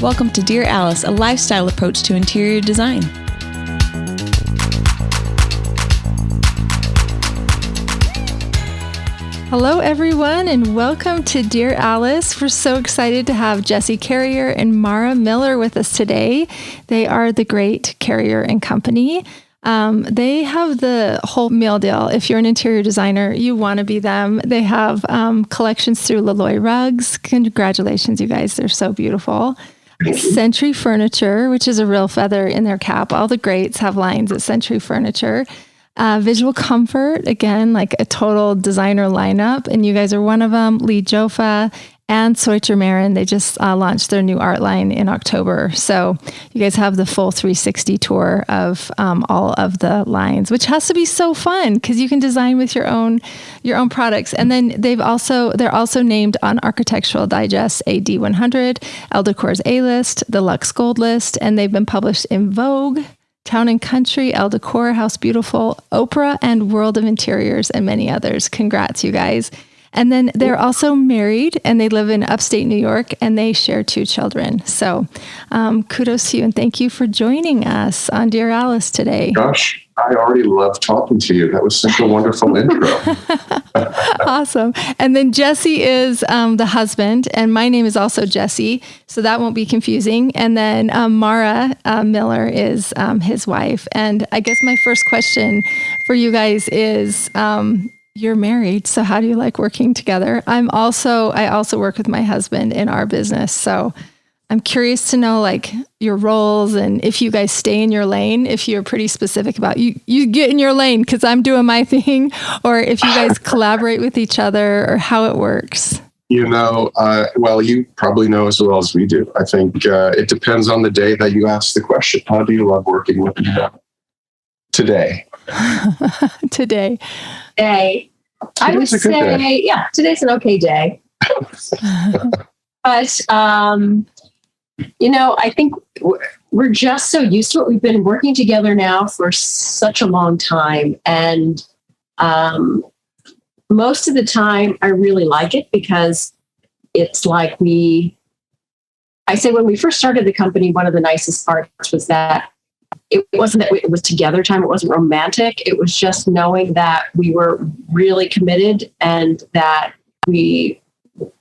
Welcome to Dear Alice, a lifestyle approach to interior design. Hello, everyone, and welcome to Dear Alice. We're so excited to have Jesse Carrier and Mara Miller with us today. They are the great Carrier and Company. They have the whole meal deal. If you're an interior designer, you want to be them. They have collections through Laloy Rugs. Congratulations, you guys. They're so beautiful. Century Furniture, which is a real feather in their cap. All the greats have lines at Century Furniture. Visual Comfort, again, like a total designer lineup. And you guys are one of them. Lee Joffa and Soiter Marin. They just launched their new art line in October. So you guys have the full 360 tour of all of the lines, which has to be so fun because you can design with your own products. And then they're also named on Architectural Digest AD100, Elle Decor's A-List, the Luxe Gold List, and they've been published in Vogue, Town and Country, Elle Decor, House Beautiful, Oprah, and World of Interiors, and many others. Congrats, you guys. And then they're also married, and they live in upstate New York, and they share 2 children. So kudos to you, and thank you for joining us on Dear Alice today. Gosh, I already love talking to you. That was such a wonderful intro. Awesome. And then Jesse is the husband, and my name is also Jesse, so that won't be confusing. And then Mara Miller is his wife. And I guess my first question for you guys is, you're married, so how do you like working together? I also work with my husband in our business, so I'm curious to know like your roles and if you guys stay in your lane, if you're pretty specific about you get in your lane because I'm doing my thing, or if you guys collaborate with each other or how it works. Well, you probably know as well as we do. I think it depends on the day that you ask the question. How do you love working with each other? Today. I would say, yeah, today's an okay day. But, I think we're just so used to it. We've been working together now for such a long time. And most of the time, I really like it because it's like I say when we first started the company, one of the nicest parts was that it wasn't that it was together time. It wasn't romantic. It was just knowing that we were really committed and that we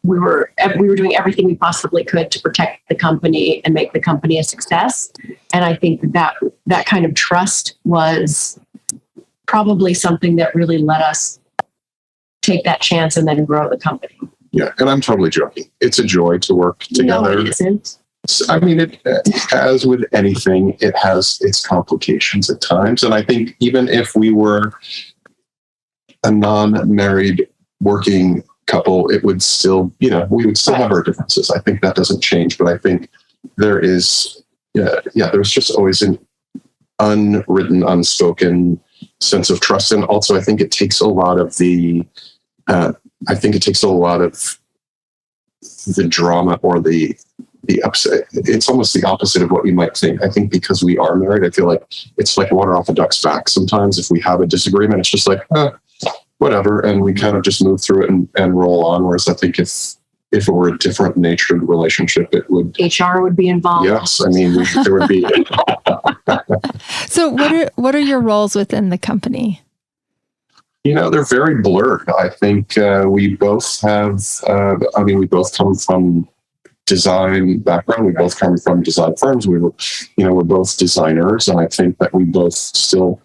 were doing everything we possibly could to protect the company and make the company a success. And I think that kind of trust was probably something that really let us take that chance and then grow the company. Yeah, and I'm totally joking. It's a joy to work together. No, it isn't. I mean, as with anything, it has its complications at times. And I think even if we were a non-married working couple, it would still, we would still have our differences. I think that doesn't change. But I think there's just always an unwritten, unspoken sense of trust. And also, I think it takes a lot of the drama or the upset. It's almost the opposite of what you might think. I think because we are married, I feel like it's like water off a duck's back. Sometimes if we have a disagreement, it's just like, whatever. And we kind of just move through it and roll on. Whereas I think if it were a different natured relationship, it would... HR would be involved. Yes. I mean, there would be... So what are your roles within the company? They're very blurred. I think we both have, we both come from design background. We both come from design firms. We're both designers. And I think that we both still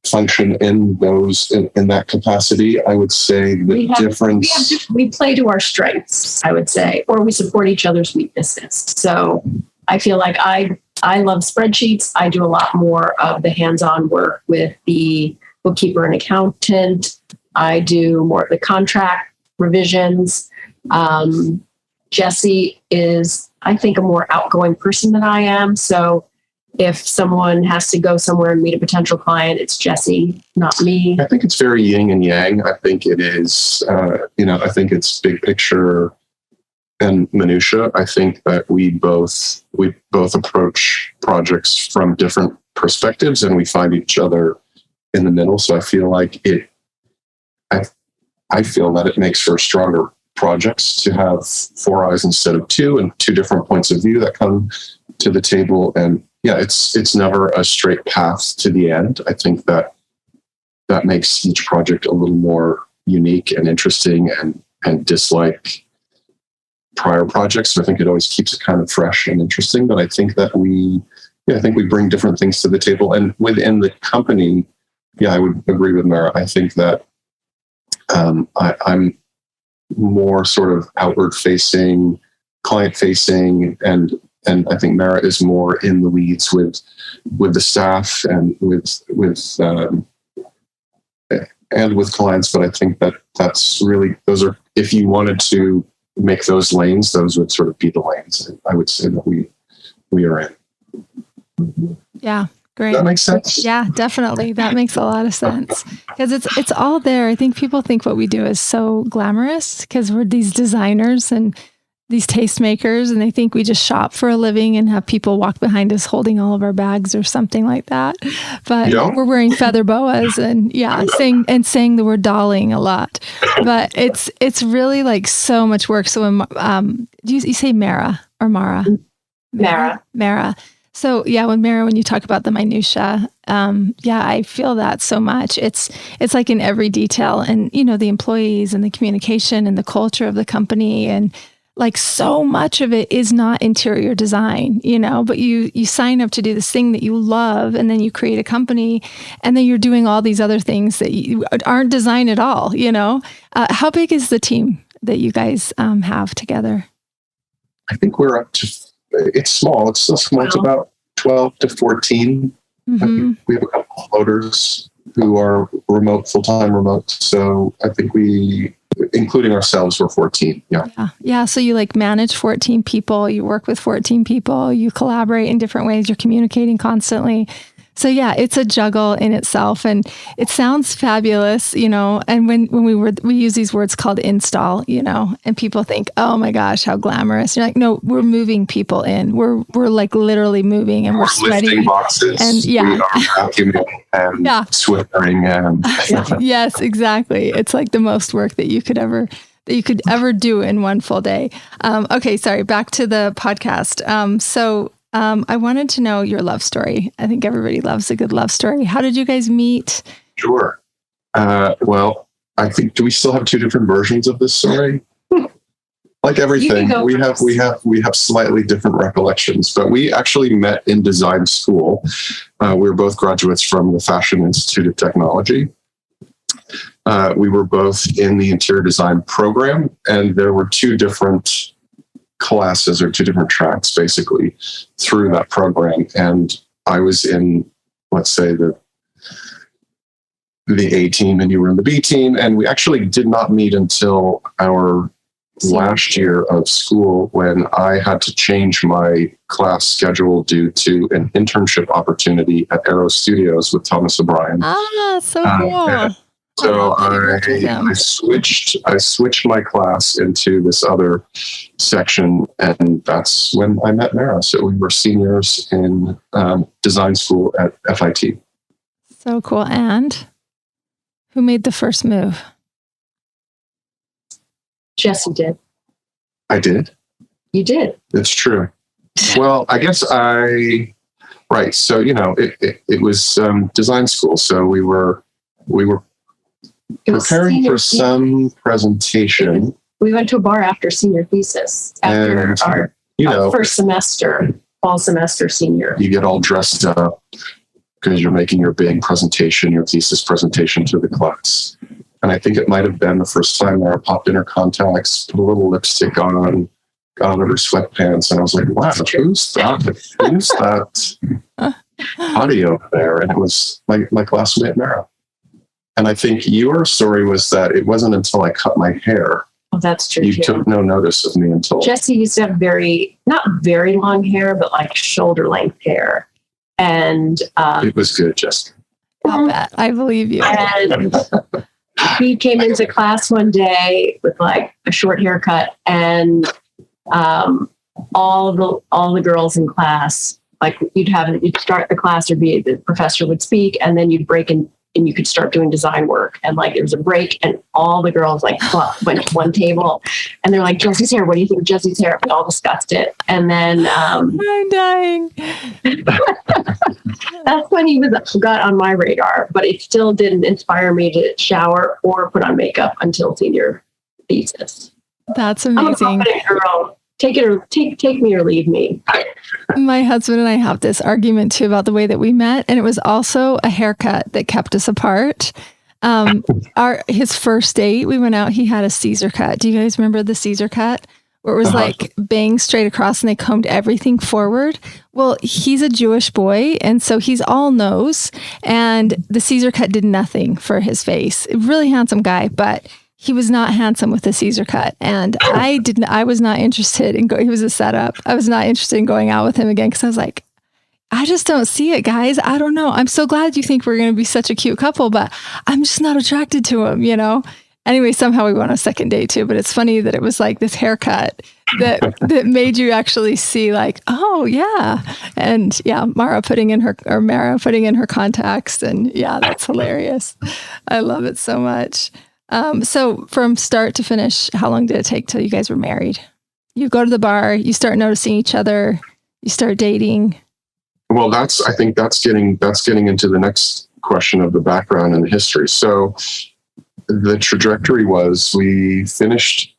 function in that capacity. I would say the difference... We play to our strengths, I would say, or we support each other's weaknesses. So I feel like I love spreadsheets. I do a lot more of the hands-on work with the bookkeeper and accountant. I do more of the contract revisions. Jesse is, I think, a more outgoing person than I am. So if someone has to go somewhere and meet a potential client, it's Jesse, not me. I think it's very yin and yang. I think it is, I think it's big picture and minutia. I think that we both approach projects from different perspectives and we find each other in the middle. So I feel like I feel that it makes for a stronger projects to have four eyes instead of two, and two different points of view that come to the table. And yeah, it's never a straight path to the end. I think that makes each project a little more unique and interesting and dislike prior projects. So I think it always keeps it kind of fresh and interesting. But I think that we bring different things to the table. And within the company, I would agree with Mara. I think that I'm more sort of outward facing, client facing, and I think Mara is more in the weeds with the staff and with clients. But I think that's really, those are, if you wanted to make those lanes, those would sort of be the lanes I would say that we are in. Yeah. Great. That makes sense. Yeah, definitely. That makes a lot of sense because it's all there. I think people think what we do is so glamorous because we're these designers and these tastemakers, and they think we just shop for a living and have people walk behind us holding all of our bags or something like that. But we're wearing feather boas and saying the word darling a lot. But it's really like so much work. So when you say Mara or Mara? Mara. So when you talk about the minutia, I feel that so much. It's like in every detail, and the employees and the communication and the culture of the company, and like so much of it is not interior design, but you sign up to do this thing that you love, and then you create a company, and then you're doing all these other things that you aren't design at all. How big is the team that you guys have together? I think we're up to. It's small. It's still small. It's about 12 to 14. Mm-hmm. We have a couple of floaters who are full-time remote. So I think including ourselves, we're 14. Yeah. So you manage 14 people, you work with 14 people, you collaborate in different ways, you're communicating constantly. So it's a juggle in itself, and it sounds fabulous, and when we use these words called install, and people think, oh my gosh, how glamorous. You're like, no, we're moving people in. We're like literally moving, and we're sweating. Lifting boxes. And we are vacuuming and sweating and yes, exactly. It's like the most work that you could ever do in one full day. Okay, sorry, back to the podcast. I wanted to know your love story. I think everybody loves a good love story. How did you guys meet? Sure. Well, I think, do we still have two different versions of this story? Like everything, we have slightly different recollections, but we actually met in design school. We were both graduates from the Fashion Institute of Technology. We were both in the interior design program, and there were two different classes or two different tracks basically through that program. And I was in, let's say, the A team, and you were in the B team. And we actually did not meet until our last year of school, when I had to change my class schedule due to an internship opportunity at Aero Studios with Thomas O'Brien. So cool. So I switched my class into this other section, and that's when I met Mara. So we were seniors in design school at FIT. So cool. And who made the first move? Jesse did. I did. You did. It's true. Well, I guess right. So, it was design school. So we were preparing for some presentation. We went to a bar after senior thesis, after our first semester, fall semester senior. You get all dressed up because you're making your big presentation, your thesis presentation to the class. And I think it might have been the first time where I popped in her contacts, put a little lipstick on, got on her sweatpants, and I was like, wow, who's that hottie over there? And it was my classmate, Mara. And I think your story was that it wasn't until I cut my hair. Oh, that's true. You took no notice of me until. Jesse used to have not very long hair, but like shoulder length hair. And it was good, Jessica. I'll bet. I believe you. And he came into class one day with like a short haircut, and all the girls in class, like you'd start the class, or the professor would speak, and then you'd break and you could start doing design work. And like, there was a break and all the girls like went to one table and they're like, Jesse's hair. What do you think of Jesse's hair? We all discussed it. And then, I'm dying. that's when he got on my radar, but it still didn't inspire me to shower or put on makeup until senior thesis. That's I'm a amazing. confident girl. Take me or leave me. My husband and I have this argument too about the way that we met, and it was also a haircut that kept us apart. His first date, we went out, he had a Caesar cut. Do you guys remember the Caesar cut? Where it was like bangs straight across and they combed everything forward. Well, he's a Jewish boy, and so he's all nose, and the Caesar cut did nothing for his face. A really handsome guy, but he was not handsome with the Caesar cut. And I was not interested in going, he was a setup. I was not interested in going out with him again because I was like, I just don't see it, guys. I don't know. I'm so glad you think we're going to be such a cute couple, but I'm just not attracted to him, you know? Anyway, somehow we went on a second date too, but it's funny that it was like this haircut that made you actually see like, oh yeah. And yeah, Mara putting in her contacts, and yeah, that's hilarious. I love it so much. So from start to finish, how long did it take till you guys were married? You go to the bar, you start noticing each other, you start dating. Well, I think that's getting into the next question of the background and the history. So the trajectory was we finished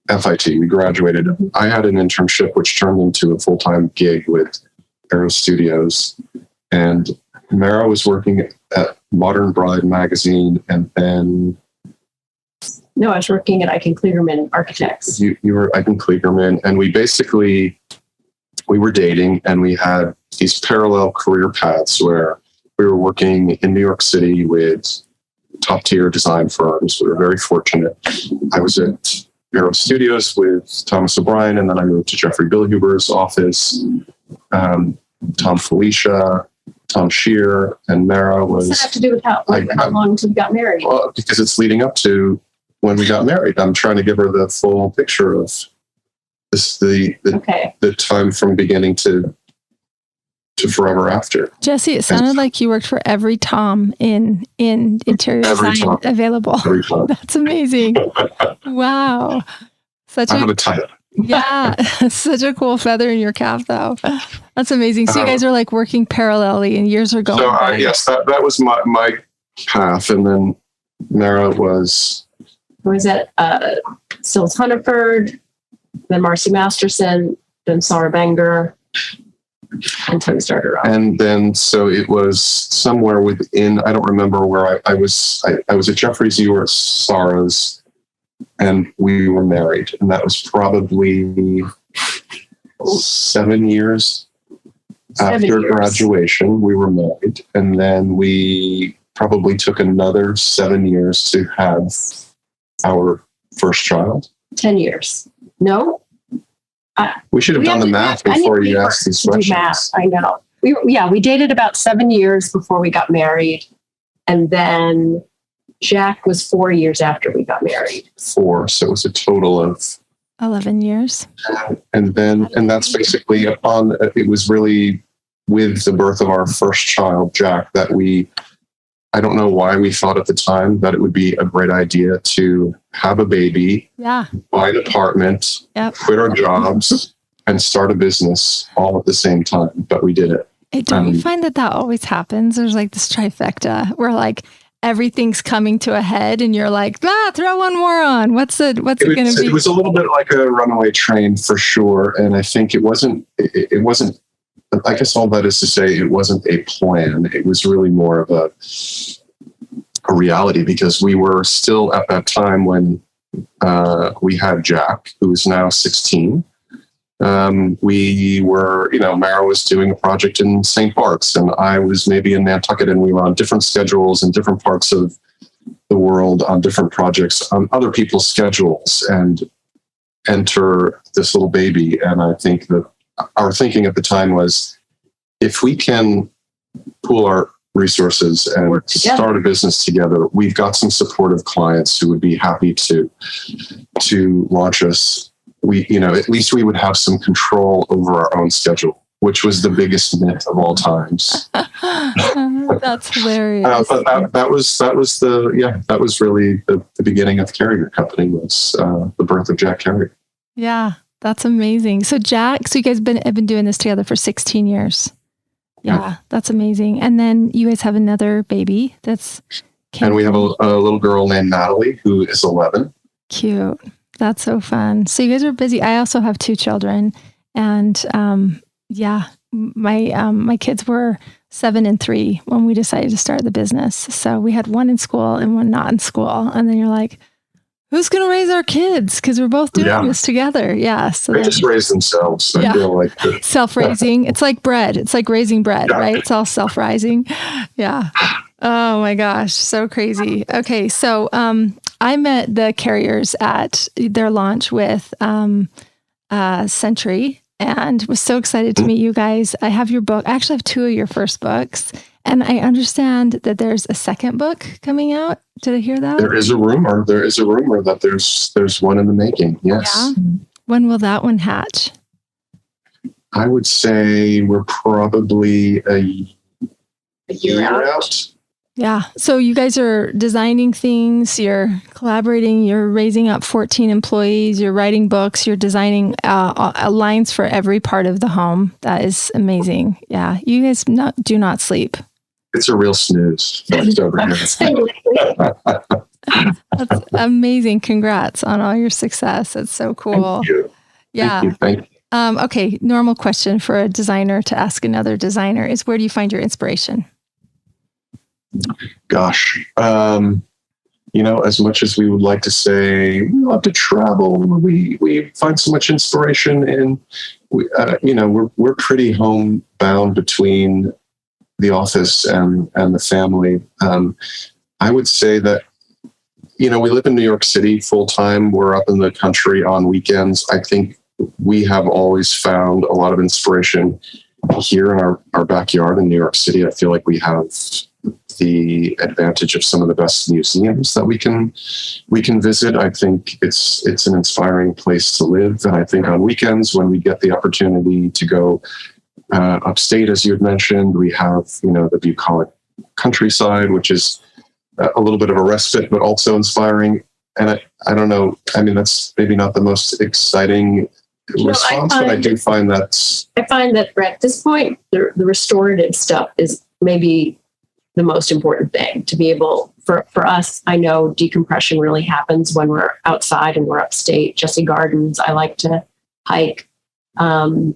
FIT, we graduated. I had an internship which turned into a full-time gig with Aero Studios, and Mara was working at Modern Bride magazine, and then No, I was working at Eichen Kligerman Architects. you were Eichen Kligerman, and we were dating, and we had these parallel career paths where we were working in New York City with top tier design firms. We were very fortunate. I was at Aero Studios with Thomas O'Brien, and then I moved to Jeffrey Billhuber's office. Tom Felicia, Tom Shear, and Mara was. What's that have to do with how long until we got married? Well, because it's leading up to when we got married. I'm trying to give her the full picture of this, the time from beginning to forever after. Jesse, it sounded like you worked for every Tom in interior design available. That's amazing. Wow. I have a title. Yeah, such a cool feather in your cap, though. That's amazing. So you guys are like working parallelly, and years are going. So yes, that was my path, and then Mara was. I was at Sills Hunneford, then Marcy Masterson, then Sarah Banger, until we started off. And then so it was somewhere within. I don't remember where I was. I was at Jeffrey's. You were at Sarah's. And we were married, and that was probably 7 years after graduation. We were married, and then we probably took another 7 years to have our first child. 10 years. No, we should have done the math before you asked these questions. Math. I know. We dated about 7 years before we got married, and then Jack was 4 years after we got married. 4, so it was a total of 11 years. And that's basically it was really with the birth of our first child, Jack, that I don't know why we thought at the time that it would be a great idea to have a baby, buy an apartment, quit our jobs, and start a business all at the same time. But we did it. Hey, don't you find that always happens? There's like this trifecta where like everything's coming to a head and you're like, throw one more on. What's it going to be? It was a little bit like a runaway train for sure. And I think it wasn't, I guess all that is to say, it wasn't a plan. It was really more of a reality, because we were still at that time when we had Jack, who is now 16. We were, Mara was doing a project in St. Bart's, and I was maybe in Nantucket, and we were on different schedules in different parts of the world on different projects on other people's schedules, and enter this little baby. And I think that our thinking at the time was, if we can pool our resources and start a business together, we've got some supportive clients who would be happy to launch us. At least we would have some control over our own schedule, which was the biggest myth of all times. That's hilarious. But that was really the beginning of the Carrier Company, was the birth of Jack Carrier. Yeah, that's amazing. So Jack, you guys have been doing this together for 16 years. Yeah, that's amazing. And then you guys have another baby and we have a little girl named Natalie who is 11. Cute. That's so fun. So you guys are busy. I also have 2 children, and my kids were 7 and 3 when we decided to start the business. So we had one in school and one not in school. And then you're like, who's going to raise our kids? Because we're both doing this together. Yeah. So they just raise themselves. I feel like self-raising. It's like bread. It's like raising bread, right? It's all self-rising. Yeah. Oh my gosh. So crazy. Okay. So, I met the Carriers at their launch with, Century, and was so excited to meet you guys. I have your book. I actually have 2 of your first books, and I understand that there's a second book coming out. Did I hear that? There is a rumor that there's one in the making. Yes. Yeah. When will that one hatch? I would say we're probably a year out. Yeah. So you guys are designing things, you're collaborating, you're raising up 14 employees, you're writing books, you're designing lines for every part of the home. That is amazing. Yeah. You guys do not sleep. It's a real snooze over here. That's amazing. Congrats on all your success. It's so cool. Thank you. Yeah. Thank you. Okay. Normal question for a designer to ask another designer is, where do you find your inspiration? Gosh, as much as we would like to say we love to travel, we find so much inspiration in, we're pretty homebound between the office and the family. I would say that, we live in New York City full time. We're up in the country on weekends. I think we have always found a lot of inspiration here in our backyard in New York City. I feel like we have the advantage of some of the best museums that we can visit. I think it's an inspiring place to live. And I think on weekends, when we get the opportunity to go upstate, as you had mentioned, we have, the bucolic countryside, which is a little bit of a respite, but also inspiring. And I don't know, that's maybe not the most exciting response, but I do find that... I find that at this point, the restorative stuff is maybe the most important thing to be able, for us, I know decompression really happens when we're outside and we're upstate. Jesse Gardens, I like to hike. And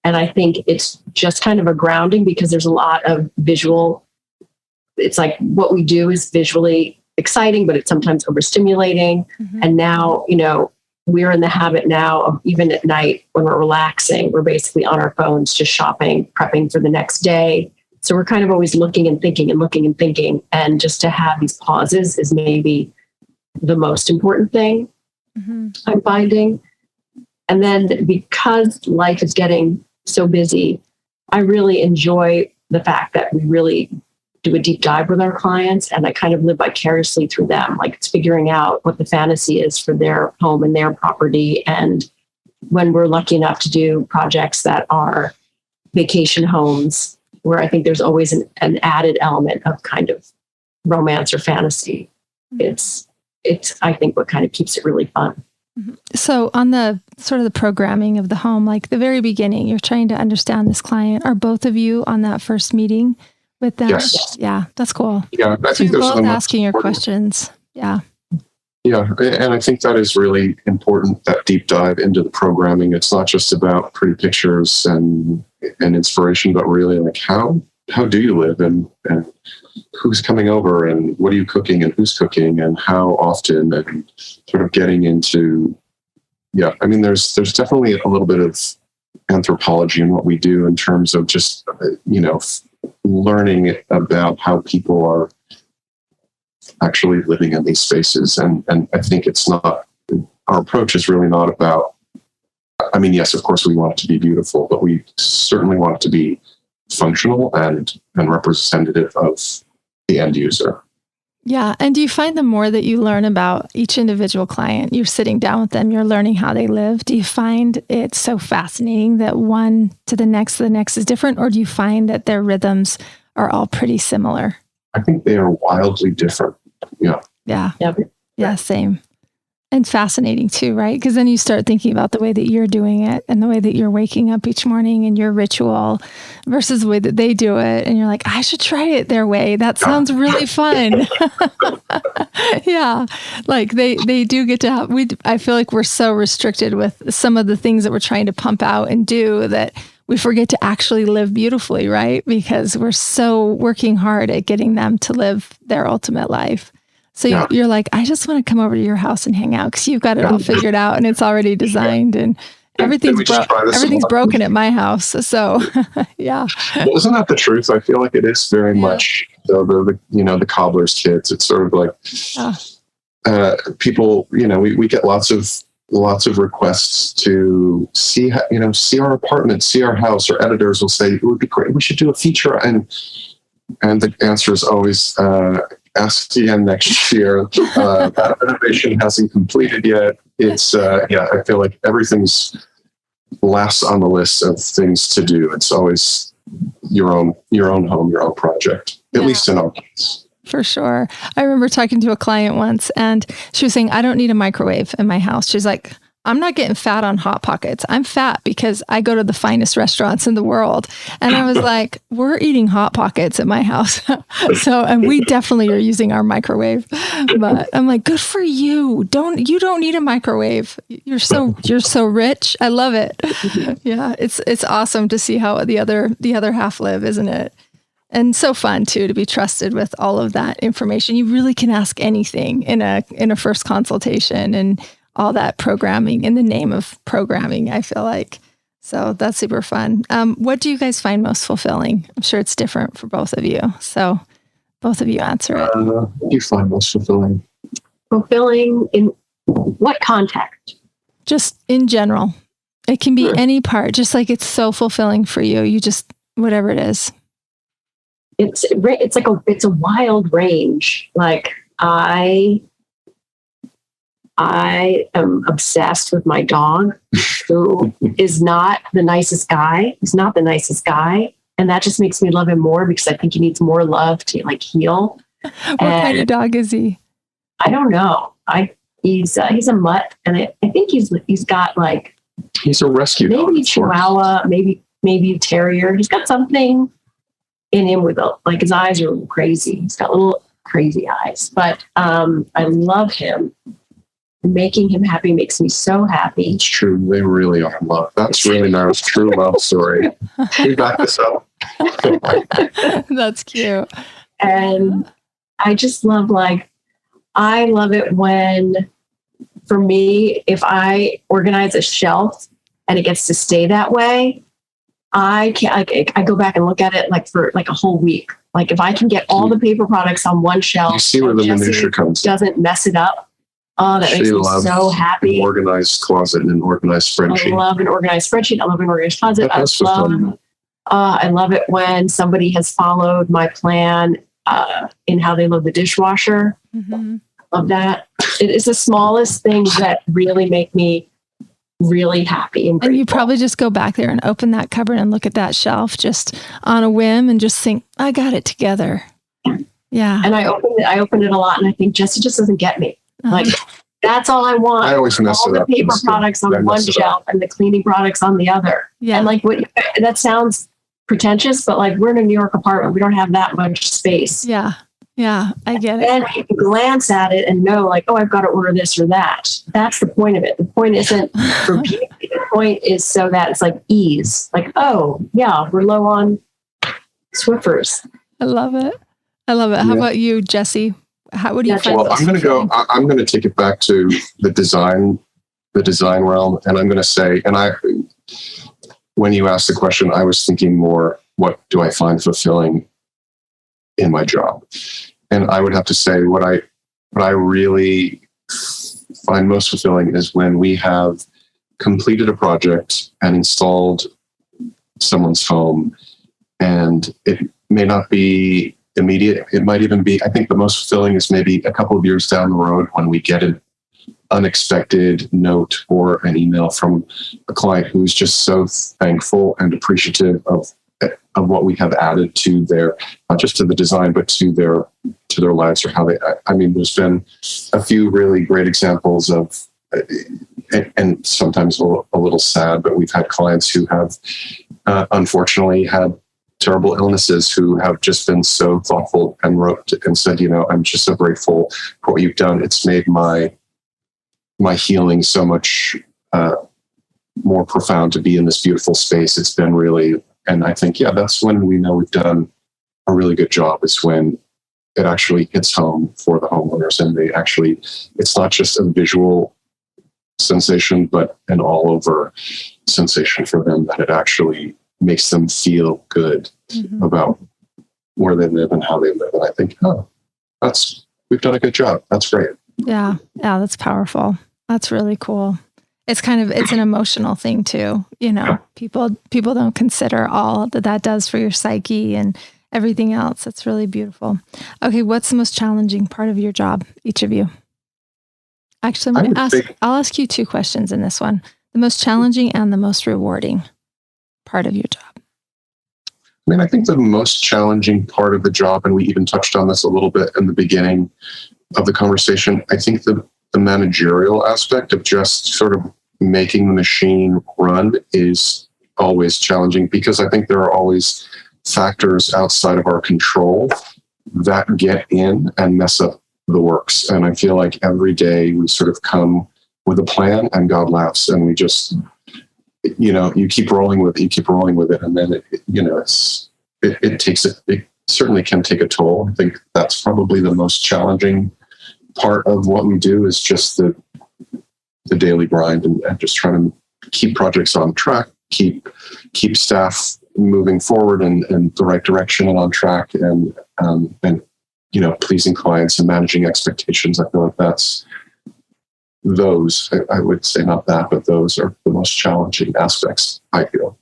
I think it's just kind of a grounding because there's a lot of visual. It's like what we do is visually exciting, but it's sometimes overstimulating. Mm-hmm. And now, we're in the habit now of, even at night when we're relaxing, we're basically on our phones, just shopping, prepping for the next day. So we're kind of always looking and thinking. And just to have these pauses is maybe the most important thing I'm finding. And then because life is getting so busy, I really enjoy the fact that we really do a deep dive with our clients, and I kind of live vicariously through them. Like, it's figuring out what the fantasy is for their home and their property. And when we're lucky enough to do projects that are vacation homes, where I think there's always an added element of kind of romance or fantasy. It's I think what kind of keeps it really fun. So on the sort of the programming of the home, like the very beginning, you're trying to understand this client. Are both of you on that first meeting with them? Yes. Yeah, that's cool. Yeah, I think you're both asking your questions. Yeah. Yeah, and I think that is really important, that deep dive into the programming. It's not just about pretty pictures and inspiration, but really like how do you live, and who's coming over, and what are you cooking, and who's cooking, and how often, and sort of getting into, there's definitely a little bit of anthropology in what we do in terms of just, learning about how people are actually living in these spaces. And I think our approach is really not about, yes, of course we want it to be beautiful, but we certainly want it to be functional and representative of the end user. Yeah. And do you find the more that you learn about each individual client, you're sitting down with them, you're learning how they live, do you find it so fascinating that one to the next is different? Or do you find that their rhythms are all pretty similar? I think they are wildly different. Yeah. Yeah. Yep. Yeah, same. And fascinating too, right? Because then you start thinking about the way that you're doing it and the way that you're waking up each morning and your ritual versus the way that they do it. And you're like, I should try it their way. That sounds really fun. Yeah. Like they do get to have, I feel like we're so restricted with some of the things that we're trying to pump out and do that we forget to actually live beautifully, right? Because we're so working hard at getting them to live their ultimate life. So you're like, I just want to come over to your house and hang out because you've got it all figured out and it's already designed and everything's broken at my house. So yeah. Well, isn't that the truth? I feel like it is very much the cobbler's kids. It's sort of like people. We get lots of requests to see our apartment, see our house. Or editors will say it would be great. We should do a feature, and the answer is always. Ask again next year. That renovation hasn't completed yet. It's I feel like everything's last on the list of things to do. It's always your own home, your own project. At least in our case. For sure. I remember talking to a client once and she was saying, I don't need a microwave in my house. She's like, I'm not getting fat on Hot Pockets. I'm fat because I go to the finest restaurants in the world. And I was like, we're eating Hot Pockets at my house. And we definitely are using our microwave. But I'm like, good for you. You don't need a microwave. You're so rich. I love it. Yeah. It's awesome to see how the other half live, isn't it? And so fun too, to be trusted with all of that information. You really can ask anything in a first consultation and all that programming in the name of programming, I feel like. So that's super fun. What do you guys find most fulfilling? I'm sure it's different for both of you. So both of you answer it. What do you find most fulfilling? Fulfilling in what context? Just in general. It can be any part, just like it's so fulfilling for you. You just, whatever it is. It's a wild range. Like I am obsessed with my dog, who is not the nicest guy. He's not the nicest guy. And that just makes me love him more because I think he needs more love to heal. What kind of dog is he? I don't know. He's a mutt, and I think he's got he's a rescue dog. Maybe Chihuahua, maybe terrier. He's got something in him with his eyes are crazy. He's got little crazy eyes, but I love him. Making him happy makes me so happy. It's true. They really are in love. That's really nice. True love story. We back this up. That's cute. And I just love, I love it when, for me, if I organize a shelf and it gets to stay that way, I go back and look at it for a whole week. If I can get all the paper products on one shelf, you see where the minutia comes. Doesn't mess it up. Oh, that makes me so happy. An organized closet and an organized spreadsheet. I love an organized spreadsheet. I love an organized closet. I love it when somebody has followed my plan in how they load the dishwasher. Mm-hmm. Love that. It is the smallest things that really make me really happy and grateful. And you probably just go back there and open that cupboard and look at that shelf just on a whim and just think, I got it together. Yeah. And I open it a lot and I think Jesse just doesn't get me. That's all I want. I always mess it up. All the paper products on one shelf and the cleaning products on the other. Yeah. And that sounds pretentious, but we're in a New York apartment. We don't have that much space. Yeah. Yeah. I get it. And you can glance at it and know I've got to order this or that. That's the point of it. The point isn't for beauty. The point is so that it's ease. Oh yeah, we're low on Swiffers. I love it. Yeah. How about you, Jesse? What do you find? Well, I'm going to take it back to the design realm. And I'm going to say, when you asked the question, I was thinking more, what do I find fulfilling in my job? And I would have to say what I really find most fulfilling is when we have completed a project and installed someone's home, and it may not be immediate. It might even be, I think the most fulfilling is maybe a couple of years down the road when we get an unexpected note or an email from a client who's just so thankful and appreciative of of what we have added to their, not just to the design, but to their lives, or how they, I mean, there's been a few really great examples of, and sometimes a little sad, but we've had clients who have unfortunately had terrible illnesses, who have just been so thoughtful and wrote and said, I'm just so grateful for what you've done. It's made my healing so much more profound to be in this beautiful space. It's been really, and I think, that's when we know we've done a really good job, is when it actually hits home for the homeowners, and they actually, it's not just a visual sensation, but an all over sensation for them, that it actually makes them feel good about where they live and how they live. And I think, we've done a good job. That's great. Yeah. Yeah. That's powerful. That's really cool. It's it's an emotional thing too. People don't consider all that does for your psyche and everything else. It's really beautiful. Okay. What's the most challenging part of your job, each of you? Actually, I'll ask you two questions in this one. The most challenging and the most rewarding part of your job. I mean, I think the most challenging part of the job, and we even touched on this a little bit in the beginning of the conversation, I think the managerial aspect of just sort of making the machine run is always challenging, because I think there are always factors outside of our control that get in and mess up the works. And I feel like every day we sort of come with a plan, and God laughs, and we just, you keep rolling with it. And then it certainly can take a toll. I think that's probably the most challenging part of what we do, is just the daily grind, and just trying to keep projects on track, keep staff moving forward in the right direction and on track, and pleasing clients and managing expectations. I feel like that's those, I would say not that, but those are the most challenging aspects, I feel.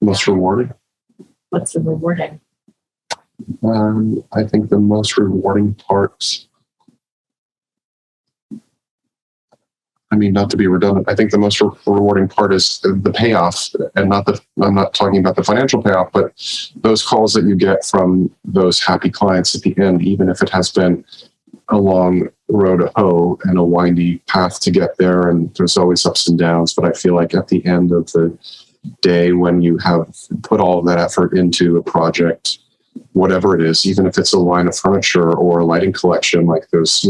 Most rewarding? What's the rewarding? I think the most rewarding part, not to be redundant, I think the most rewarding part is the payoff, and I'm not talking about the financial payoff, but those calls that you get from those happy clients at the end, even if it has been a long road to hoe and a windy path to get there, and there's always ups and downs. But I feel like at the end of the day, when you have put all of that effort into a project, whatever it is, even if it's a line of furniture or a lighting collection, like those,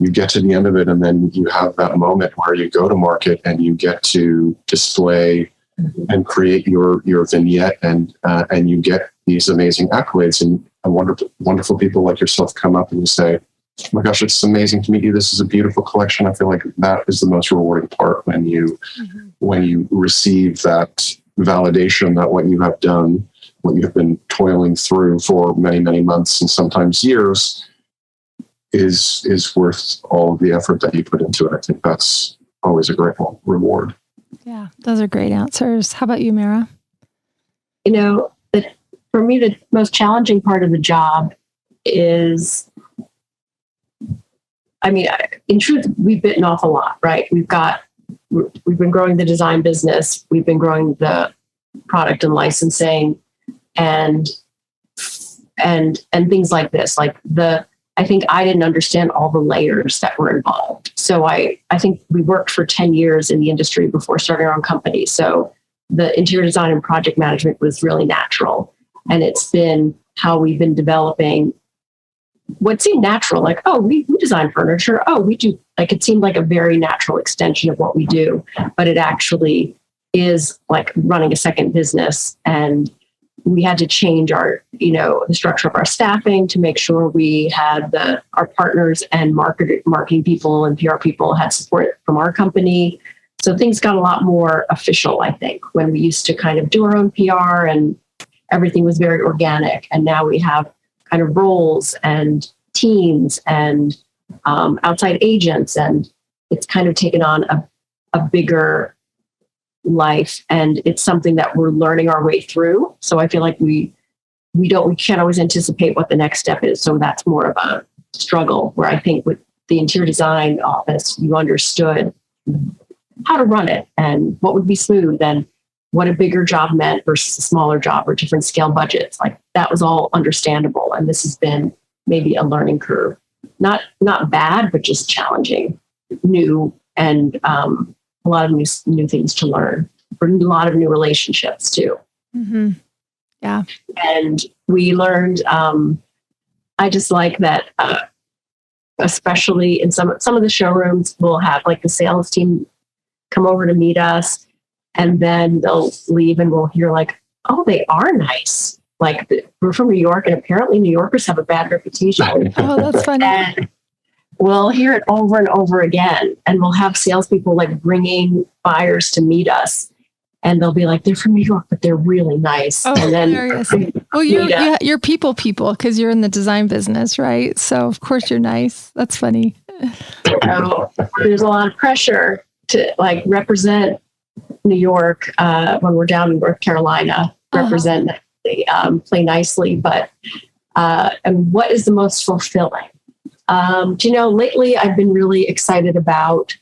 you get to the end of it, and then you have that moment where you go to market and you get to display and create your vignette, and you get these amazing accolades, and wonderful people like yourself come up and you say, "Oh my gosh, it's amazing to meet you. This is a beautiful collection." I feel like that is the most rewarding part, when you receive that validation that what you have done, what you have been toiling through for many, many months and sometimes years, is worth all of the effort that you put into it. I think that's always a great reward. Yeah, those are great answers. How about you, Mara? For me, the most challenging part of the job is, in truth, we've bitten off a lot, right? We've been growing the design business. We've been growing the product and licensing and things like this. I think I didn't understand all the layers that were involved. So I think we worked for 10 years in the industry before starting our own company. So the interior design and project management was really natural. And it's been how we've been developing what seemed natural, like, we design furniture. We do, it seemed like a very natural extension of what we do, but it actually is like running a second business. And we had to change the structure of our staffing to make sure we had our partners and marketing people and PR people had support from our company. So things got a lot more official, I think, when we used to kind of do our own PR and everything was very organic. And now we have kind of roles and teams and outside agents, and it's kind of taken on a bigger life, and it's something that we're learning our way through. So I feel like we can't always anticipate what the next step is. So that's more of a struggle, where I think with the interior design office, you understood how to run it and what would be smooth. And what a bigger job meant versus a smaller job or different scale budgets. Like that was all understandable. And this has been maybe a learning curve, not bad, but just challenging, new, and a lot of new things to learn, for a lot of new relationships too. Mm-hmm. Yeah. And we learned, I just like that, especially in some of the showrooms, we'll have like the sales team come over to meet us, and then they'll leave and we'll hear like, oh, they are nice. Like we're from New York, and apparently New Yorkers have a bad reputation. Oh, that's funny. And we'll hear it over and over again. And we'll have salespeople like bringing buyers to meet us. And they'll be like, they're from New York, but they're really nice. Oh, and then, hilarious. Well, you're people because you're in the design business, right? So of course you're nice. That's funny. So there's a lot of pressure to like represent New York when we're down in North Carolina, represent play nicely. But and what is the most fulfilling? Lately I've been really excited about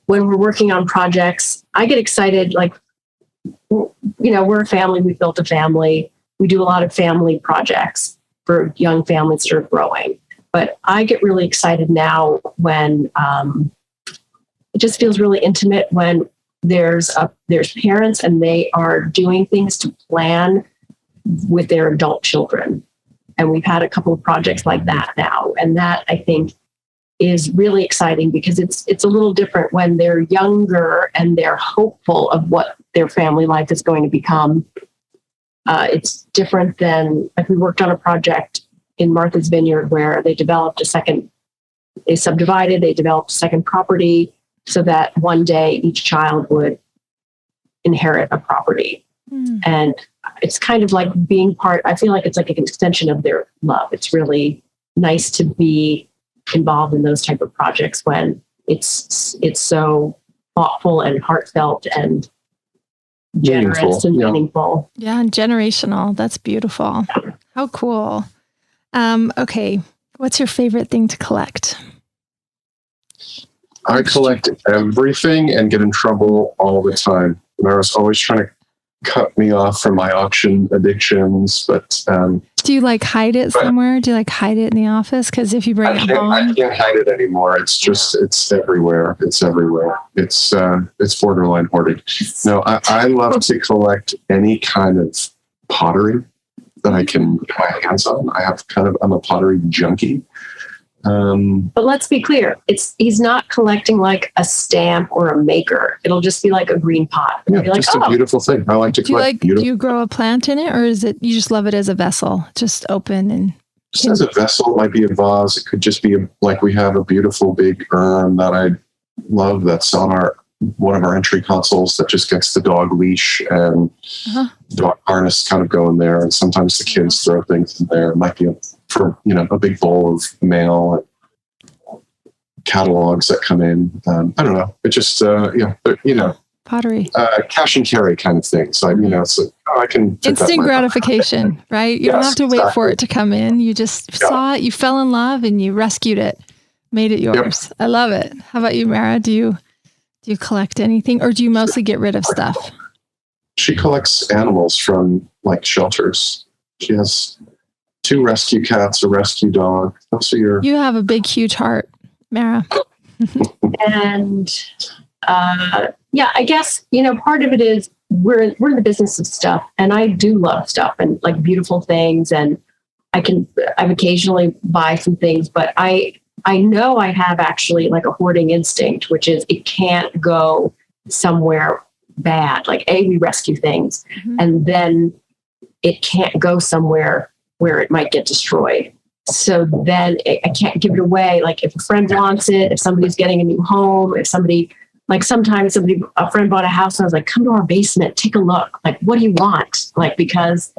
when we're working on projects. I get excited, like, we're a family, we've built a family. We do a lot of family projects for young families that are growing. But I get really excited now when it just feels really intimate when there's parents and they are doing things to plan with their adult children. And we've had a couple of projects like that now. And that, I think, is really exciting because it's a little different when they're younger and they're hopeful of what their family life is going to become. It's different than, like, we worked on a project in Martha's Vineyard where they developed they developed a second property so that one day each child would inherit a property. And it's kind of like being I feel like it's like an extension of their love. It's really nice to be involved in those type of projects when it's so thoughtful and heartfelt and generous and meaningful. Yeah, and generational. That's beautiful. How cool. Okay, what's your favorite thing to collect? I collect everything and get in trouble all the time. Mara's always trying to cut me off from my auction addictions, but do you like hide it somewhere? Do you like hide it in the office? Because if you bring it home, I can't hide it anymore. It's everywhere. It's everywhere. It's borderline hoarding. No, I love to collect any kind of pottery that I can get my hands on. I'm a pottery junkie. But let's be clear, he's not collecting like a stamp or a maker. It'll just be like a green pot. Yeah, just a beautiful thing. I like to collect. Do you grow a plant in it, or is it you just love it as a vessel, just open and? Just as a vessel, it might be a vase. It could just be like we have a beautiful big urn that I love. That's on one of our entry consoles that just gets the dog leash and dog harness kind of go in there. And sometimes the kids throw things in there. It might be a big bowl of mail, catalogs that come in. I don't know. It just, pottery, cash and carry kind of thing. So, it's like, I can instant gratification, right? You don't have to wait for it to come in. You just saw it, you fell in love, and you rescued it, made it yours. Yep. I love it. How about you, Mara? Do you collect anything, or do you mostly get rid of stuff? She collects animals from like shelters. She has 2 rescue cats, a rescue dog. You have a big, huge heart, Mara. And I guess, part of it is we're in the business of stuff, and I do love stuff and like beautiful things. And I've occasionally buy some things, but I know I have actually like a hoarding instinct, which is it can't go somewhere bad. Like we rescue things, and then it can't go somewhere where it might get destroyed. So then I can't give it away. Like if a friend wants it, if somebody's getting a new home, sometimes a friend bought a house and I was like, come to our basement, take a look. Like, what do you want? Like, because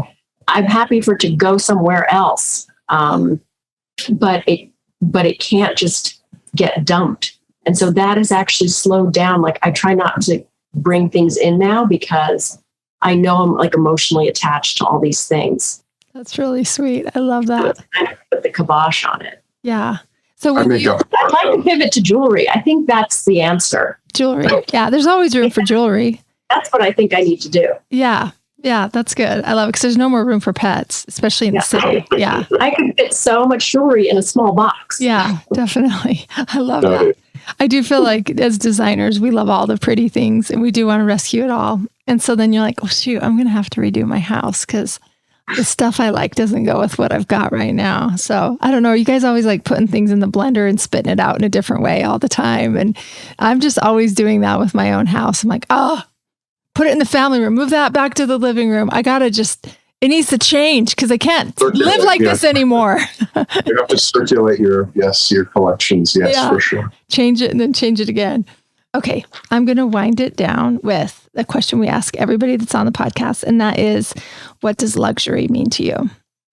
I'm happy for it to go somewhere else. But it can't just get dumped. And so that has actually slowed down. Like I try not to bring things in now because I know I'm like emotionally attached to all these things. That's really sweet. I love that. So kind of put the kibosh on it. Yeah. So I'd like to pivot to jewelry. I think that's the answer. Jewelry. Yeah. There's always room for jewelry. that's what I think I need to do. Yeah. Yeah, that's good. I love it because there's no more room for pets, especially in the city. Yeah. I could fit so much jewelry in a small box. Yeah, definitely. I love that. I do feel like as designers, we love all the pretty things and we do want to rescue it all. And so then you're like, oh, shoot, I'm going to have to redo my house because the stuff I like doesn't go with what I've got right now. So I don't know. You guys always like putting things in the blender and spitting it out in a different way all the time. And I'm just always doing that with my own house. I'm like, oh, put it in the family room, move that back to the living room. It needs to change because I can't live like this anymore. You have to circulate your collections. Yes, for sure. Change it and then change it again. Okay. I'm going to wind it down with a question we ask everybody that's on the podcast. And that is, what does luxury mean to you?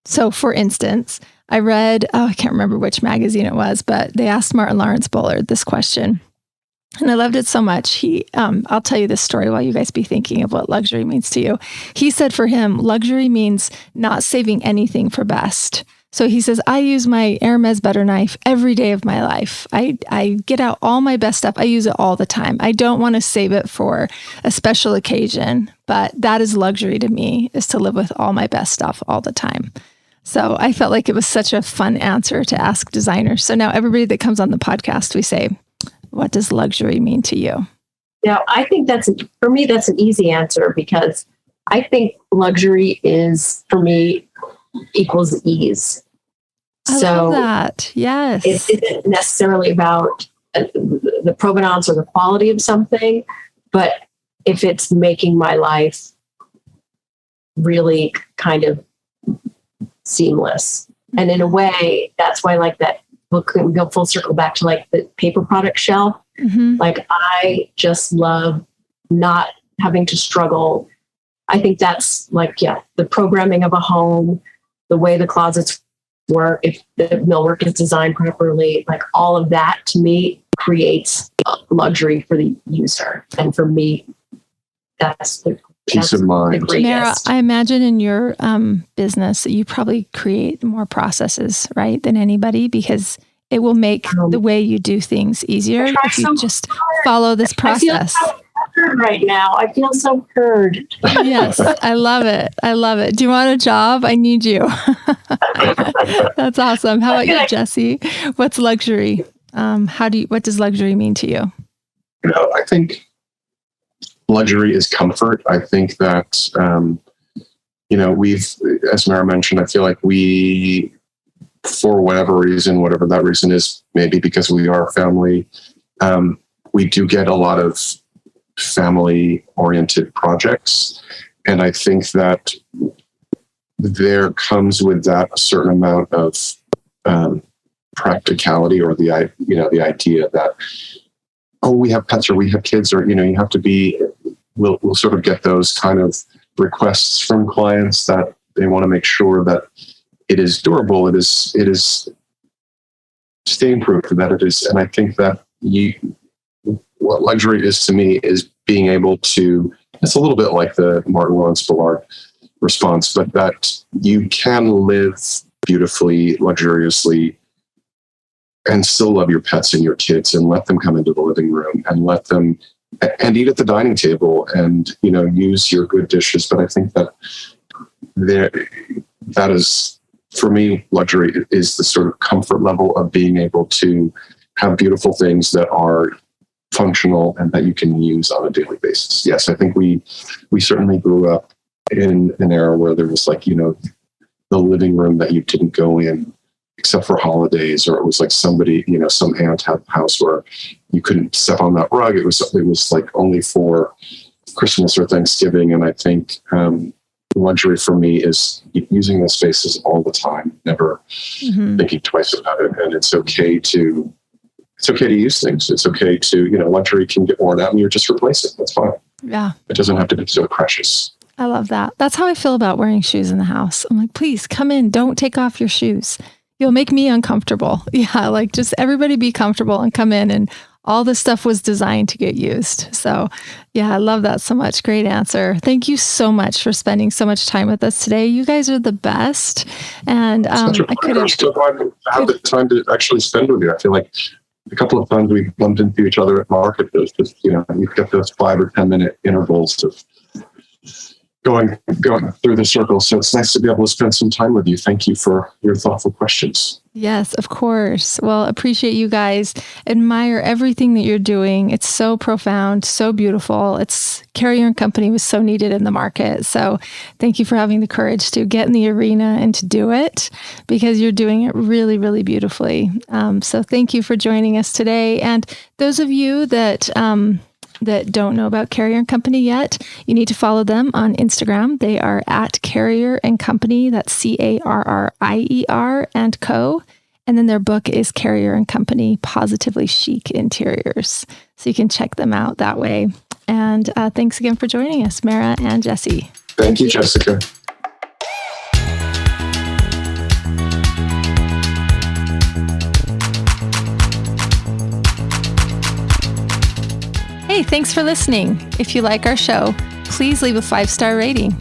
So for instance, I read, I can't remember which magazine it was, but they asked Martin Lawrence Bullard this question. And I loved it so much. I'll tell you this story while you guys be thinking of what luxury means to you. He said for him, luxury means not saving anything for best. So he says, I use my Hermes butter knife every day of my life. I get out all my best stuff. I use it all the time. I don't want to save it for a special occasion, but that is luxury to me, is to live with all my best stuff all the time. So I felt like it was such a fun answer to ask designers. So now everybody that comes on the podcast, we say, what does luxury mean to you? Now, I think for me, that's an easy answer because I think luxury is, for me, equals ease. I love that. Yes. It isn't necessarily about the provenance or the quality of something, but if it's making my life really kind of seamless. And in a way, that's why I like that. We'll go full circle back to like the paper product shelf. Mm-hmm. Like I just love not having to struggle. I think that's like, the programming of a home, the way the closets work, if the millwork is designed properly, like all of that to me creates luxury for the user. And for me, that's the peace of mind. Mara, I imagine in your business that you probably create more processes, right, than anybody, because it will make the way you do things easier if you just follow this process. I feel so heard right now. I feel so heard. Yes, I love it. I love it. Do you want a job? I need you. That's awesome. How about you, Jesse? What's luxury? What does luxury mean to you? I think luxury is comfort. I think that, as Mara mentioned, I feel like we, for whatever that reason is, maybe because we are a family, we do get a lot of family-oriented projects. And I think that there comes with that a certain amount of practicality, or the idea that, we have pets or we have kids, or, you have to be, we'll sort of get those kind of requests from clients that they want to make sure that it is durable, it is stain proof, that it is. And I think that what luxury is to me is being able to, it's a little bit like the Martin Lawrence Bullard response, but that you can live beautifully, luxuriously, and still love your pets and your kids, and let them come into the living room and let them and eat at the dining table, and use your good dishes. But I think that that is, for me, luxury is the sort of comfort level of being able to have beautiful things that are functional and that you can use on a daily basis. Yes, I think we certainly grew up in an era where there was the living room that you didn't go in except for holidays, or it was like somebody, some aunt had a house where you couldn't step on that rug. It was like only for Christmas or Thanksgiving. And I think luxury for me is using those spaces all the time, never thinking twice about it. And it's okay to use things. It's okay to, luxury can get worn out and you just replace it. That's fine. Yeah. It doesn't have to be so precious. I love that. That's how I feel about wearing shoes in the house. I'm like, please come in. Don't take off your shoes. You'll make me uncomfortable. Yeah. Like just everybody be comfortable and come in, and all this stuff was designed to get used. So yeah, I love that so much. Great answer. Thank you so much for spending so much time with us today. You guys are the best. And I could have the time to actually spend with you. I feel like a couple of times we bumped into each other at market. There's just, you've got those 5 or 10 minute intervals of going through the circle. So it's nice to be able to spend some time with you. Thank you for your thoughtful questions. Yes, of course. Well, appreciate you guys. Admire everything that you're doing. It's so profound, so beautiful. Carrier and Company was so needed in the market. So thank you for having the courage to get in the arena and to do it, because you're doing it really, really beautifully. So thank you for joining us today. And those of you that don't know about Carrier and Company yet, you need to follow them on Instagram. They are at Carrier and Company. That's CARRIER and Co. And then their book is Carrier and Company, Positively Chic Interiors. So you can check them out that way. And thanks again for joining us, Mara and Jesse. Thank you, Jessica. Hey, thanks for listening. If you like our show, please leave a 5-star rating.